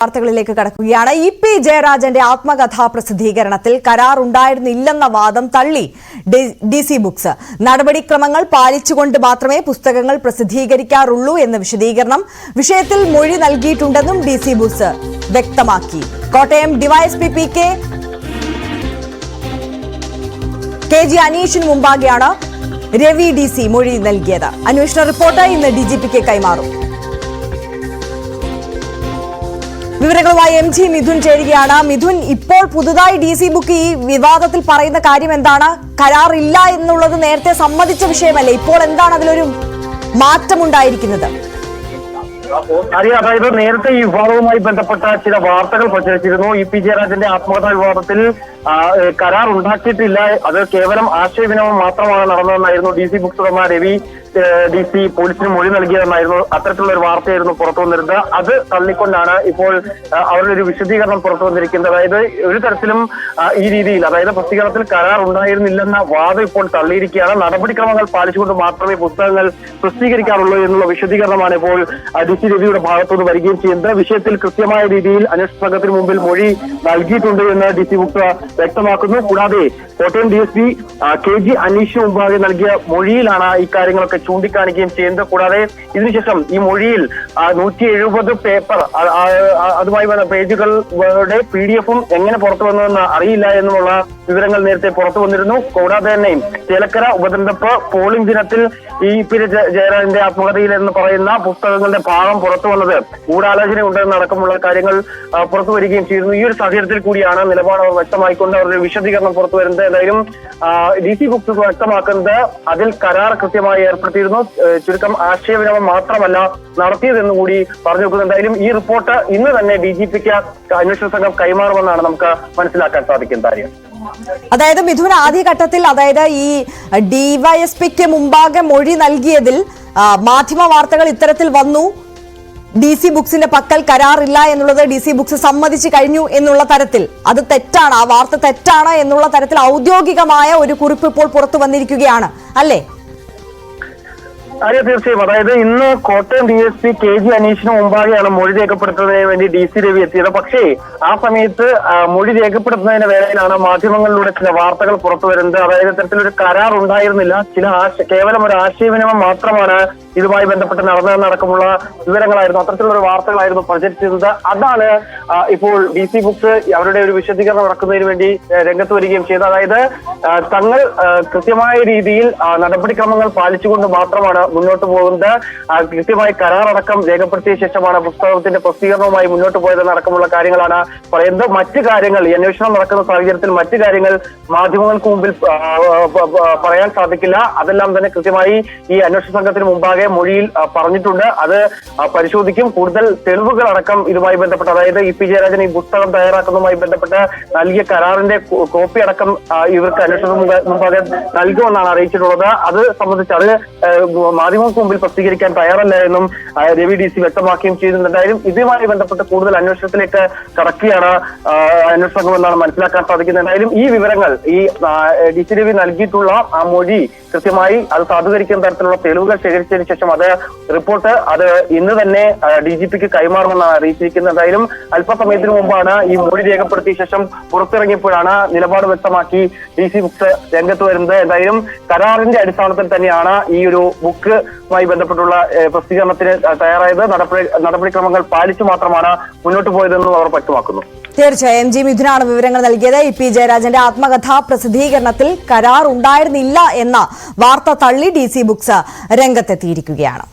വാർത്തകളിലേക്ക് കടക്കുകയാണ്. ഇ.പി. ജയരാജന്റെ ആത്മകഥാ പ്രസിദ്ധീകരണത്തിൽ കരാർ ഉണ്ടായിരുന്നില്ലെന്ന വാദം തള്ളി DC ബുക്സ്. നടപടിക്രമങ്ങൾ പാലിച്ചുകൊണ്ട് മാത്രമേ പുസ്തകങ്ങൾ പ്രസിദ്ധീകരിക്കാറുള്ളൂ എന്ന വിശദീകരണം വിഷയത്തിൽ മൊഴി നൽകിയിട്ടുണ്ടെന്നും DC ബുക്സ് വ്യക്തമാക്കി. കോട്ടയം ഡിവൈഎസ്പി KG അനീഷിന് മുമ്പാകെയാണ് രവി DC മൊഴി നൽകിയത്. അന്വേഷണ റിപ്പോർട്ട് ഇന്ന് DGPക്ക് കൈമാറും. വിവരങ്ങളുമായി MG മിഥുൻ ചേരുകയാണ്. മിഥുൻ, ഇപ്പോൾ പുതുതായി DC ബുക്ക് ഈ വിവാദത്തിൽ പറയുന്ന കാര്യം എന്താണ്? കരാർ ഇല്ല എന്നുള്ളത് നേരത്തെ സമ്മതിച്ച വിഷയമല്ലേ? ഇപ്പോൾ എന്താണ് അതിലൊരു മാറ്റമുണ്ടായിരിക്കുന്നത്? അതായത് നേരത്തെ ഈ വിവാദവുമായി ബന്ധപ്പെട്ട ചില വാർത്തകൾ പ്രചരിച്ചിരുന്നു. ഇ.പി. ജയരാജന്റെ ആത്മകഥാ വിവാദത്തിൽ കരാർ ഉണ്ടാക്കിയിട്ടില്ല, അത് കേവലം ആശയവിനിമയം മാത്രമാണ് നടന്നതെന്നായിരുന്നു DC ബുക്സ് ഉടമ രവി DC പോലീസിന് മൊഴി നൽകിയതെന്നായിരുന്നു അത്തരത്തിലുള്ള ഒരു വാർത്തയായിരുന്നു പുറത്തു വന്നിരുന്നത്. അത് തള്ളിക്കൊണ്ടാണ് ഇപ്പോൾ അവരുടെ ഒരു വിശദീകരണം പുറത്തു വന്നിരിക്കുന്നത്. അതായത് ഒരു തരത്തിലും ഈ രീതിയിൽ, അതായത് പ്രസിദ്ധീകരണത്തിൽ കരാർ ഉണ്ടായിരുന്നില്ലെന്ന വാദം ഇപ്പോൾ തള്ളിയിരിക്കുകയാണ്. നടപടിക്രമങ്ങൾ പാലിച്ചുകൊണ്ട് മാത്രമേ പുസ്തകങ്ങൾ പ്രസിദ്ധീകരിക്കാറുള്ളൂ എന്നുള്ള വിശദീകരണമാണ് ഇപ്പോൾ DC രവിയുടെ ഭാഗത്തുനിന്ന് വരികയും ചെയ്യുന്നത്. വിഷയത്തിൽ കൃത്യമായ രീതിയിൽ അന്വേഷണ സംഘത്തിന് മുമ്പിൽ മൊഴി നൽകിയിട്ടുണ്ട് എന്ന് DC ബുക്സ് വ്യക്തമാക്കുന്നു. കൂടാതെ കോട്ടയം DSP KG അനീഷിന് മുമ്പാകെ നൽകിയ മൊഴിയിലാണ് ഇക്കാര്യങ്ങളൊക്കെ ചൂണ്ടിക്കാണിക്കുകയും ചെയ്യുന്നത്. കൂടാതെ ഇതിനുശേഷം ഈ മൊഴിയിൽ 170 പേപ്പർ, അതുമായി വന്ന പേജുകളുടെ PDF എങ്ങനെ പുറത്തു വന്നതെന്ന് അറിയില്ല എന്നുള്ള വിവരങ്ങൾ നേരത്തെ പുറത്തു വന്നിരുന്നു. കൂടാതെ തന്നെ ചേലക്കര ഉപതെരഞ്ഞെടുപ്പ് പോളിംഗ് ദിനത്തിൽ ഇ.പി. ജയരാജന്റെ ആത്മകഥയിൽ എന്ന് പറയുന്ന പുസ്തകങ്ങളുടെ ഭാഗം പുറത്തു വന്നത് ഗൂഢാലോചന ഉണ്ടെന്ന് അടക്കമുള്ള കാര്യങ്ങൾ പുറത്തു വരികയും ചെയ്യുന്നു. ഈ ഒരു സാഹചര്യത്തിൽ കൂടിയാണ് നിലപാട് വ്യക്തമായിക്കൊണ്ട് അവരുടെ വിശദീകരണം പുറത്തു വരുന്നത്. എന്തായാലും DC ബുക്സ് വ്യക്തമാക്കുന്നത് അതിൽ കരാർ കൃത്യമായി ഏർപ്പെടുത്തിയിരുന്നു, ചുരുക്കം ആശയവിനിമയം മാത്രമല്ല നടത്തിയതെന്ന് കൂടി പറഞ്ഞു വെക്കുന്നത്. എന്തായാലും ഈ റിപ്പോർട്ട് ഇന്ന് തന്നെ DGPക്ക് അന്വേഷണ സംഘം കൈമാറുമെന്നാണ് നമുക്ക് മനസ്സിലാക്കാൻ സാധിക്കുന്ന കാര്യം. അതായത് മിഥുൻ, ആദ്യഘട്ടത്തിൽ അതായത് ഈ ഡിവൈഎസ്പിക്ക് മുമ്പാകെ മൊഴി നൽകിയതിൽ മാധ്യമ വാർത്തകൾ ഇത്തരത്തിൽ വന്നു, DC ബുക്സിന്റെ പക്കൽ കരാറില്ല എന്നുള്ളത് DC ബുക്സ് സമ്മതിച്ചു കഴിഞ്ഞു എന്നുള്ള തരത്തിൽ, അത് തെറ്റാണ്, ആ വാർത്ത തെറ്റാണ് എന്നുള്ള തരത്തിൽ ഔദ്യോഗികമായ ഒരു കുറിപ്പ് ഇപ്പോൾ പുറത്തു വന്നിരിക്കുകയാണ് അല്ലേ? അതെ, തീർച്ചയായും. അതായത് ഇന്ന് കോട്ടയം DSP KG അനീഷിന് മുമ്പാകെയാണ് മൊഴി രേഖപ്പെടുത്തുന്നതിന് വേണ്ടി DC രവി എത്തിയത്. പക്ഷേ ആ സമയത്ത് മൊഴി രേഖപ്പെടുത്തുന്നതിന് വേളയിലാണ് മാധ്യമങ്ങളിലൂടെ ചില വാർത്തകൾ പുറത്തു വരുന്നത്. അതായത് ഇത്തരത്തിലൊരു കരാർ ഉണ്ടായിരുന്നില്ല, കേവലം ഒരു ആശയവിനിമയം മാത്രമാണ് ഇതുമായി ബന്ധപ്പെട്ട് നടന്നതെന്നടക്കമുള്ള വിവരങ്ങളായിരുന്നു, അത്തരത്തിലുള്ള വാർത്തകളായിരുന്നു പ്രചരിച്ചിരുന്നത്. അതാണ് ഇപ്പോൾ DC ബുക്സ് അവരുടെ ഒരു വിശദീകരണം നടക്കുന്നതിന് വേണ്ടി രംഗത്ത് വരികയും ചെയ്തത്. അതായത് തങ്ങൾ കൃത്യമായ രീതിയിൽ നടപടിക്രമങ്ങൾ പാലിച്ചുകൊണ്ട് മാത്രമാണ് മുന്നോട്ട് പോകുന്നത്, കൃത്യമായി കരാറടക്കം രേഖപ്പെടുത്തിയ ശേഷമാണ് പുസ്തകത്തിന്റെ പ്രസിദ്ധീകരണവുമായി മുന്നോട്ട് പോയതെന്നടക്കമുള്ള കാര്യങ്ങളാണ് പറയുന്നത്. മറ്റു കാര്യങ്ങൾ, ഈ അന്വേഷണം നടക്കുന്ന സാഹചര്യത്തിൽ മറ്റു കാര്യങ്ങൾ മാധ്യമങ്ങൾക്ക് മുമ്പിൽ പറയാൻ സാധിക്കില്ല. അതെല്ലാം തന്നെ കൃത്യമായി ഈ അന്വേഷണ സംഘത്തിന് മുമ്പാകെ മൊഴിയിൽ പറഞ്ഞിട്ടുണ്ട്. അത് പരിശോധിക്കും. കൂടുതൽ തെളിവുകൾ അടക്കം ഇതുമായി ബന്ധപ്പെട്ട്, അതായത് ഇ.പി. ജയരാജൻ ഈ പുസ്തകം തയ്യാറാക്കുന്നതുമായി ബന്ധപ്പെട്ട് നൽകിയ കരാറിന്റെ കോപ്പി അടക്കം ഇവർക്ക് അന്വേഷണ മുമ്പാകെ നൽകുമെന്നാണ് അറിയിച്ചിട്ടുള്ളത്. അത് സംബന്ധിച്ച് അത് മാധ്യമങ്ങൾക്ക് മുമ്പിൽ പ്രസിദ്ധീകരിക്കാൻ തയ്യാറല്ല എന്നും രവി DC വ്യക്തമാക്കുകയും ചെയ്യുന്നുണ്ട്. എന്തായാലും ഇതുമായി ബന്ധപ്പെട്ട് കൂടുതൽ അന്വേഷണത്തിലേക്ക് കടക്കുകയാണ് അന്വേഷണ സംഘം എന്നാണ് മനസ്സിലാക്കാൻ സാധിക്കുന്നത്. എന്തായാലും ഈ വിവരങ്ങൾ, ഈ DC രവി നൽകിയിട്ടുള്ള ആ മൊഴി കൃത്യമായി അത് സാധൂകരിക്കുന്ന തരത്തിലുള്ള തെളിവുകൾ ശേഖരിച്ചതിന് ശേഷം അത് റിപ്പോർട്ട് അത് ഇന്ന് തന്നെ DGPക്ക് കൈമാറുമെന്നാണ് അറിയിച്ചിരിക്കുന്നത്. എന്തായാലും അല്പസമയത്തിന് മുമ്പാണ് ഈ മൊഴി രേഖപ്പെടുത്തിയ ശേഷം പുറത്തിറങ്ങിയപ്പോഴാണ് നിലപാട് വ്യക്തമാക്കി DC ബുക്സ് രംഗത്ത് വരുന്നത്. എന്തായാലും കരാറിന്റെ അടിസ്ഥാനത്തിൽ തന്നെയാണ് ഈ ഒരു ബുക്കുമായി ബന്ധപ്പെട്ടുള്ള പ്രസിദ്ധീകരണത്തിന് തയ്യാറായത്, നടപടിക്രമങ്ങൾ പാലിച്ചു മാത്രമാണ് മുന്നോട്ട് പോയതെന്നും അവർ വ്യക്തമാക്കുന്നു. തീർച്ചയായും MG മിഥുനാണ് വിവരങ്ങൾ നൽകിയത്. ഇ.പി. ജയരാജന്റെ ആത്മകഥാ പ്രസിദ്ധീകരണത്തിൽ കരാർ ഉണ്ടായിരുന്നില്ല എന്ന വാർത്ത തള്ളി DC ബുക്സ് രംഗത്തെത്തിയിരിക്കുകയാണ്.